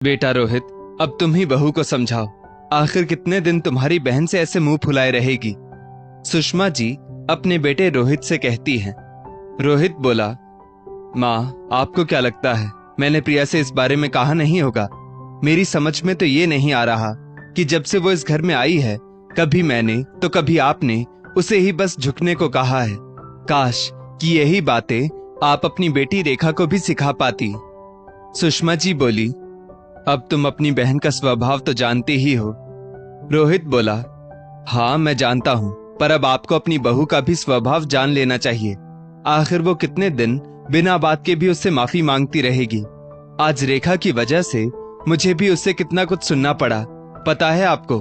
बेटा रोहित, अब तुम ही बहू को समझाओ। आखिर कितने दिन तुम्हारी बहन से ऐसे मुंह फुलाए रहेगी। सुषमा जी अपने बेटे रोहित से कहती हैं। रोहित बोला, माँ, आपको क्या लगता है मैंने प्रिया से इस बारे में कहा नहीं होगा? मेरी समझ में तो ये नहीं आ रहा कि जब से वो इस घर में आई है, कभी मैंने तो कभी आपने उसे ही बस झुकने को कहा है। काश कि यही बातें आप अपनी बेटी रेखा को भी सिखा पाती। सुषमा जी बोली, अब तुम अपनी बहन का स्वभाव तो जानते ही हो। रोहित बोला, हाँ मैं जानता हूं, पर अब आपको अपनी बहू का भी स्वभाव जान लेना चाहिए। आखिर वो कितने दिन बिना बात के भी उससे माफी मांगती रहेगी। आज रेखा की वजह से मुझे भी उससे कितना कुछ सुनना पड़ा। पता है आपको,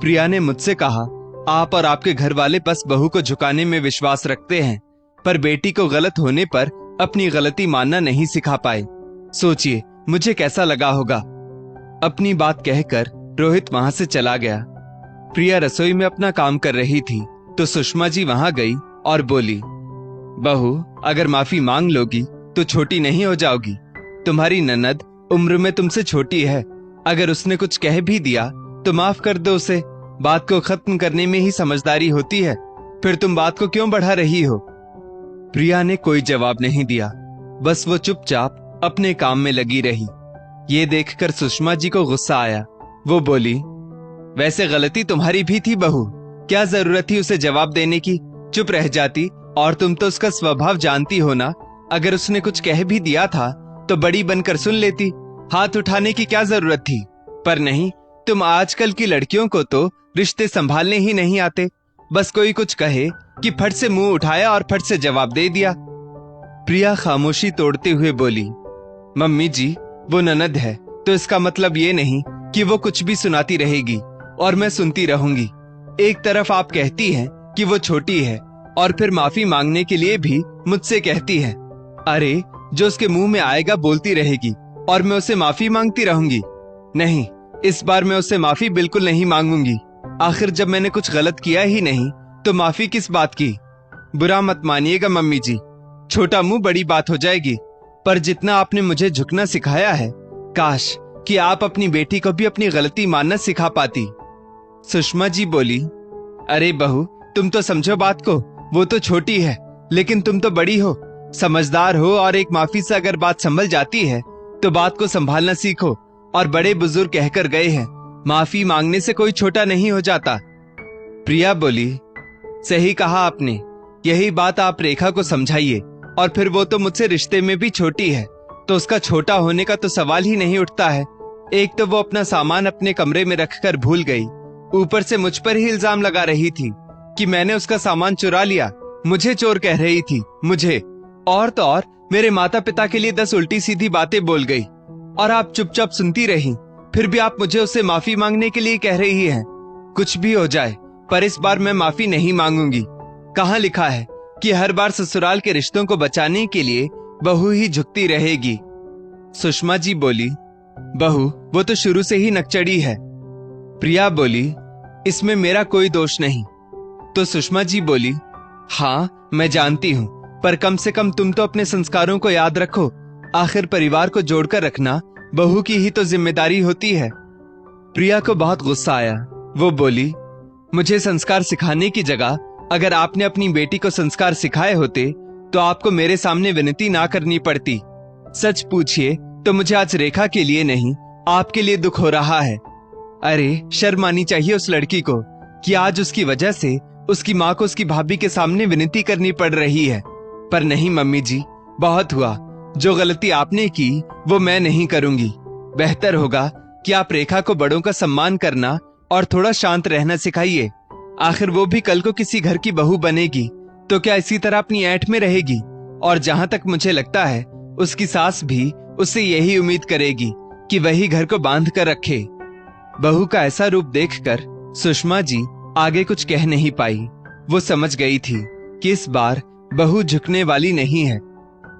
प्रिया ने मुझसे कहा, आप और आपके घर वाले बस बहू को झुकाने में विश्वास रखते हैं, पर बेटी को गलत होने पर अपनी गलती मानना नहीं सिखा पाए। सोचिए मुझे कैसा लगा होगा। अपनी बात कहकर रोहित वहां से चला गया। प्रिया रसोई में अपना काम कर रही थी तो सुषमा जी वहां गई और बोली, बहू, अगर माफी मांग लोगी तो छोटी नहीं हो जाओगी। तुम्हारी ननद उम्र में तुमसे छोटी है। अगर उसने कुछ कह भी दिया तो माफ कर दो उसे। बात को खत्म करने में ही समझदारी होती है, फिर तुम बात को क्यों बढ़ा रही हो? प्रिया ने कोई जवाब नहीं दिया, बस वो चुपचाप अपने काम में लगी रही। ये देखकर सुषमा जी को गुस्सा आया। वो बोली, वैसे गलती तुम्हारी भी थी बहू, क्या जरूरत थी उसे जवाब देने की? चुप रह जाती। और तुम तो उसका स्वभाव जानती हो ना। अगर उसने कुछ कह भी दिया था तो बड़ी बनकर सुन लेती। हाथ उठाने की क्या जरूरत थी? पर नहीं, तुम आजकल की लड़कियों को तो रिश्ते संभालने ही नहीं आते। बस कोई कुछ कहे कि फट से मुंह उठाया और फट से जवाब दे दिया। प्रिया खामोशी तोड़ते हुए बोली, मम्मी जी, वो ननद है तो इसका मतलब ये नहीं कि वो कुछ भी सुनाती रहेगी और मैं सुनती रहूंगी। एक तरफ आप कहती हैं कि वो छोटी है और फिर माफी मांगने के लिए भी मुझसे कहती है। अरे, जो उसके मुंह में आएगा बोलती रहेगी और मैं उसे माफी मांगती रहूंगी? नहीं, इस बार मैं उससे माफी बिल्कुल नहीं मांगूंगी। आखिर जब मैंने कुछ गलत किया ही नहीं तो माफी किस बात की? बुरा मत मानिएगा मम्मी जी, छोटा मुंह बड़ी बात हो जाएगी। पर जितना आपने मुझे झुकना सिखाया है, काश कि आप अपनी बेटी को भी अपनी गलती मानना सिखा पाती। सुषमा जी बोली, अरे बहू, तुम तो समझो बात को। वो तो छोटी है लेकिन तुम तो बड़ी हो, समझदार हो, और एक माफी से अगर बात संभल जाती है तो बात को संभालना सीखो। और बड़े बुजुर्ग कहकर गए हैं, माफी मांगने से कोई छोटा नहीं हो जाता। प्रिया बोली, सही कहा आपने। यही बात आप रेखा को समझाइए। और फिर वो तो मुझसे रिश्ते में भी छोटी है, तो उसका छोटा होने का तो सवाल ही नहीं उठता है। एक तो वो अपना सामान अपने कमरे में रखकर भूल गई, ऊपर से मुझ पर ही इल्जाम लगा रही थी कि मैंने उसका सामान चुरा लिया। मुझे चोर कह रही थी, मुझे। और तो और मेरे माता पिता के लिए 10 उल्टी सीधी बातें बोल गई और आप चुपचाप सुनती रही। फिर भी आप मुझे उससे माफी मांगने के लिए कह रही हैं। कुछ भी हो जाए, पर इस बार मैं माफी नहीं मांगूंगी। कहाँ लिखा है कि हर बार ससुराल के रिश्तों को बचाने के लिए बहू ही झुकती रहेगी? सुषमा जी बोली, बहू, वो तो शुरू से ही नकचड़ी है। प्रिया बोली, इसमें मेरा कोई दोष नहीं। तो सुषमा जी बोली, हाँ मैं जानती हूँ, पर कम से कम तुम तो अपने संस्कारों को याद रखो। आखिर परिवार को जोड़कर रखना बहू की ही तो जिम्मेदारी होती है। प्रिया को बहुत गुस्सा आया। वो बोली, मुझे संस्कार सिखाने की जगह अगर आपने अपनी बेटी को संस्कार सिखाए होते तो आपको मेरे सामने विनती ना करनी पड़ती। सच पूछिए तो मुझे आज रेखा के लिए नहीं, आपके लिए दुख हो रहा है। अरे, शर्म आनी चाहिए उस लड़की को कि आज उसकी वजह से उसकी माँ को उसकी भाभी के सामने विनती करनी पड़ रही है। पर नहीं मम्मी जी, बहुत हुआ। जो गलती आपने की वो मैं नहीं करूंगी। बेहतर होगा कि आप रेखा को बड़ों का सम्मान करना और थोड़ा शांत रहना सिखाइए। आखिर वो भी कल को किसी घर की बहू बनेगी तो क्या इसी तरह अपनी ऐंठ में रहेगी? और जहां तक मुझे लगता है, उसकी सास भी उससे यही उम्मीद करेगी कि वही घर को बांध कर रखे। बहू का ऐसा रूप देखकर सुषमा जी आगे कुछ कह नहीं पाई। वो समझ गई थी कि इस बार बहू झुकने वाली नहीं है।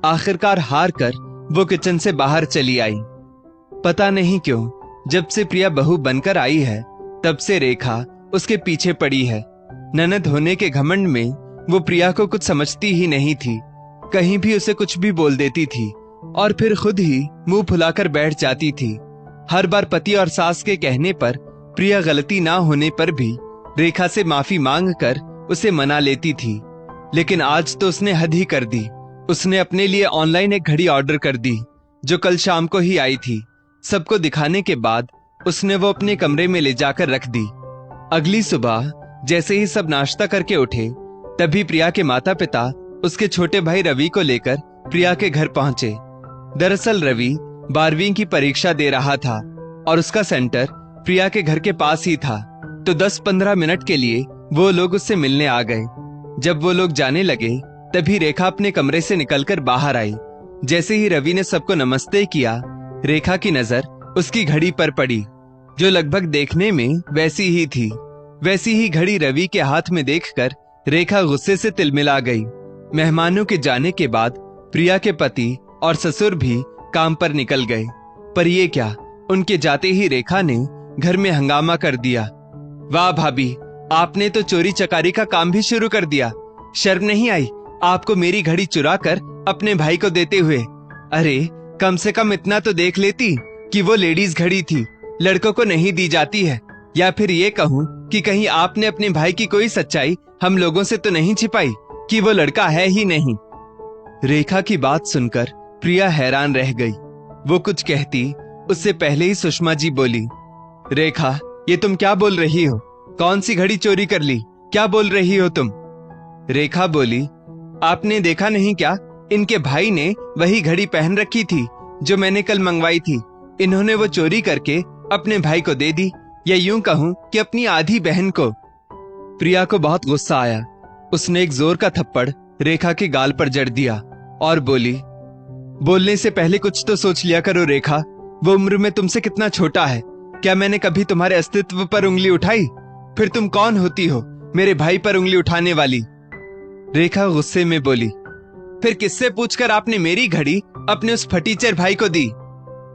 आखिरकार हार कर वो किचन से बाहर चली आई। पता नहीं क्यों, जब से प्रिया बहू बनकर आई है तब से रेखा उसके पीछे पड़ी है। ननद होने के घमंड में वो प्रिया को कुछ समझती ही नहीं थी। कहीं भी उसे कुछ भी बोल देती थी और फिर खुद ही मुंह फुलाकर बैठ जाती थी। हर बार पति और सास के कहने पर प्रिया गलती ना होने पर भी रेखा से माफी मांग कर उसे मना लेती थी, लेकिन आज तो उसने हद ही कर दी। उसने अपने लिए ऑनलाइन एक घड़ी ऑर्डर कर दी जो कल शाम को ही आई थी। सबको दिखाने के बाद उसने वो अपने कमरे में ले जाकर रख दी। अगली सुबह जैसे ही सब नाश्ता करके उठे, तभी प्रिया के माता पिता उसके छोटे भाई रवि को लेकर प्रिया के घर पहुंचे। दरअसल रवि 12वीं की परीक्षा दे रहा था और उसका सेंटर प्रिया के घर के पास ही था, तो 10-15 मिनट के लिए वो लोग उससे मिलने आ गए। जब वो लोग जाने लगे, तभी रेखा अपने कमरे से निकलकर बाहर आई। जैसे ही रवि ने सबको नमस्ते किया, रेखा की नजर उसकी घड़ी पर पड़ी, जो लगभग देखने में वैसी ही थी। वैसी ही घड़ी रवि के हाथ में देखकर रेखा गुस्से से तिलमिला गई। मेहमानों के जाने के बाद प्रिया के पति और ससुर भी काम पर निकल गए, पर ये क्या, उनके जाते ही रेखा ने घर में हंगामा कर दिया। वाह भाभी, आपने तो चोरी चकारी का काम भी शुरू कर दिया। शर्म नहीं आई आपको मेरी घड़ी चुरा कर अपने भाई को देते हुए? अरे कम से कम इतना तो देख लेती कि वो लेडीज घड़ी थी, लड़कों को नहीं दी जाती है। या फिर ये कहूँ कि कहीं आपने अपने भाई की कोई सच्चाई हम लोगों से तो नहीं छिपाई कि वो लड़का है ही नहीं। रेखा की बात सुनकर प्रिया हैरान रह गई। वो कुछ कहती उससे पहले ही सुषमा जी बोली, रेखा ये तुम क्या बोल रही हो? कौन सी घड़ी चोरी कर ली? क्या बोल रही हो तुम? रेखा बोली, आपने देखा नहीं क्या, इनके भाई ने वही घड़ी पहन रखी थी जो मैंने कल मंगवाई थी। इन्होंने वो चोरी करके अपने भाई को दे दी, या यूं कहूं कि अपनी आधी बहन को। प्रिया को बहुत गुस्सा आया। उसने एक जोर का थप्पड़ रेखा के गाल पर जड़ दिया और बोली, बोलने से पहले कुछ तो सोच लिया करो रेखा, वो उम्र में तुमसे कितना छोटा है। क्या मैंने कभी तुम्हारे अस्तित्व पर उंगली उठाई? फिर तुम कौन होती हो मेरे भाई पर उंगली उठाने वाली? रेखा गुस्से में बोली, फिर किससे पूछकर आपने मेरी घड़ी अपने उस फटीचर भाई को दी?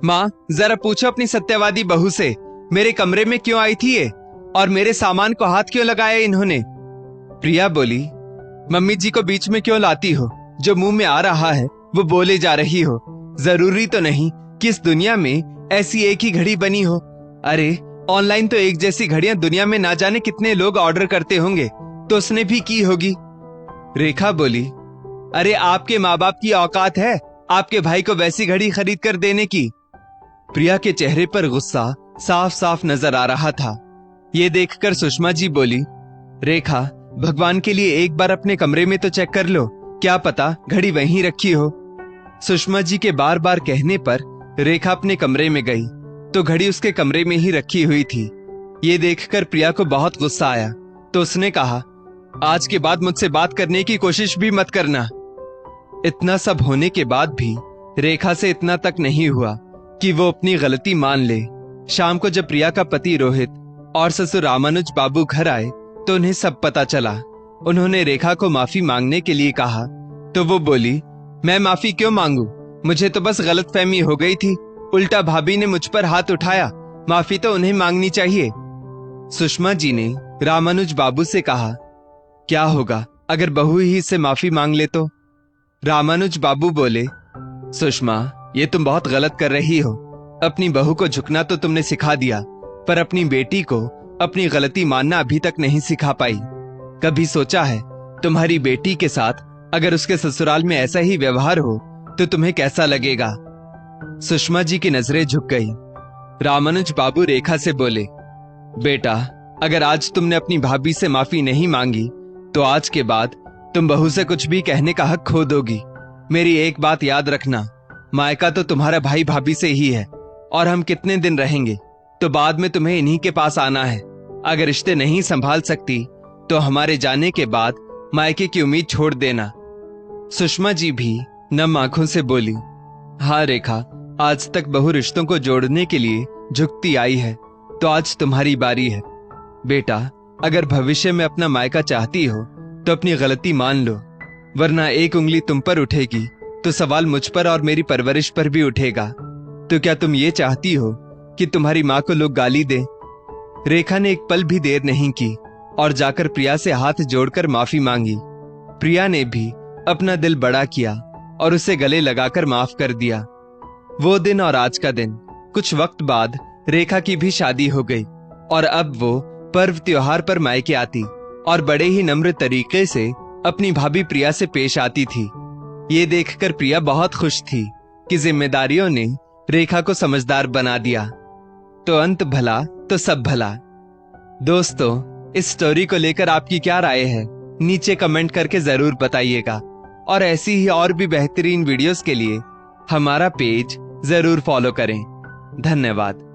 माँ जरा पूछो अपनी सत्यवादी बहू से, मेरे कमरे में क्यों आई थी ये, और मेरे सामान को हाथ क्यों लगाया इन्होंने? प्रिया बोली, मम्मी जी को बीच में क्यों लाती हो? जो मुंह में आ रहा है वो बोले जा रही हो। जरूरी तो नहीं कि इस दुनिया में ऐसी एक ही घड़ी बनी हो। अरे ऑनलाइन तो एक जैसी घड़ियां दुनिया में ना जाने कितने लोग ऑर्डर करते होंगे, तो उसने भी की होगी। रेखा बोली, अरे आपके माँ बाप की औकात है आपके भाई को वैसी घड़ी खरीद कर देने की? प्रिया के चेहरे पर गुस्सा साफ साफ नजर आ रहा था। ये देखकर सुषमा जी बोली, रेखा भगवान के लिए एक बार अपने कमरे में तो चेक कर लो, क्या पता घड़ी वहीं रखी हो। सुषमा जी के बार बार कहने पर रेखा अपने कमरे में गई तो घड़ी उसके कमरे में ही रखी हुई थी। ये देखकर प्रिया को बहुत गुस्सा आया, तो उसने कहा, आज के बाद मुझसे बात करने की कोशिश भी मत करना। इतना सब होने के बाद भी रेखा से इतना तक नहीं हुआ कि वो अपनी गलती मान ले। शाम को जब प्रिया का पति रोहित और ससुर रामानुज बाबू घर आए तो उन्हें सब पता चला। उन्होंने रेखा को माफी मांगने के लिए कहा तो वो बोली, मैं माफी क्यों मांगू, मुझे तो बस गलतफहमी हो गई थी, उल्टा भाभी ने मुझ पर हाथ उठाया, माफी तो उन्हें मांगनी चाहिए। सुषमा जी ने रामानुज बाबू से कहा, क्या होगा अगर बहू ही इससे माफी मांग ले तो? रामानुज बाबू बोले, सुषमा ये तुम बहुत गलत कर रही हो। अपनी बहू को झुकना तो तुमने सिखा दिया, पर अपनी बेटी को अपनी गलती मानना अभी तक नहीं सिखा पाई। कभी सोचा है तुम्हारी बेटी के साथ अगर उसके ससुराल में ऐसा ही व्यवहार हो तो तुम्हें कैसा लगेगा? सुषमा जी की नजरें झुक गई। रामानुज बाबू रेखा से बोले, बेटा अगर आज तुमने अपनी भाभी से माफी नहीं मांगी तो आज के बाद तुम बहू से कुछ भी कहने का हक खो दोगी। मेरी एक बात याद रखना, मायका तो तुम्हारा भाई भाभी से ही है, और हम कितने दिन रहेंगे तो बाद में तुम्हें इन्हीं के पास आना है। अगर रिश्ते नहीं संभाल सकती तो हमारे जाने के बाद मायके की उम्मीद छोड़ देना। सुषमा जी भी नम आंखों से बोली, हाँ रेखा, आज तक बहू रिश्तों को जोड़ने के लिए झुकती आई है, तो आज तुम्हारी बारी है। बेटा अगर भविष्य में अपना मायका चाहती हो तो अपनी गलती मान लो, वरना एक उंगली तुम पर उठेगी तो सवाल मुझ पर और मेरी परवरिश पर भी उठेगा। तो क्या तुम ये चाहती हो कि तुम्हारी माँ को लोग गाली दें? रेखा ने एक पल भी देर नहीं की और जाकर प्रिया से हाथ जोड़कर माफी मांगी। प्रिया ने भी अपना दिल बड़ा किया और उसे गले लगाकर माफ कर दिया। वो दिन और आज का दिन कुछ वक्त बाद रेखा की भी शादी हो गई और अब वो पर्व त्योहार पर मायके आती और बड़े ही नम्र तरीके से अपनी भाभी प्रिया से पेश आती थी। ये देखकर प्रिया बहुत खुश थी कि जिम्मेदारियों ने रेखा को समझदार बना दिया। तो अंत भला तो सब भला। दोस्तों, इस स्टोरी को लेकर आपकी क्या राय है, नीचे कमेंट करके जरूर बताइएगा और ऐसी ही और भी बेहतरीन वीडियोस के लिए हमारा पेज जरूर फॉलो करें। धन्यवाद।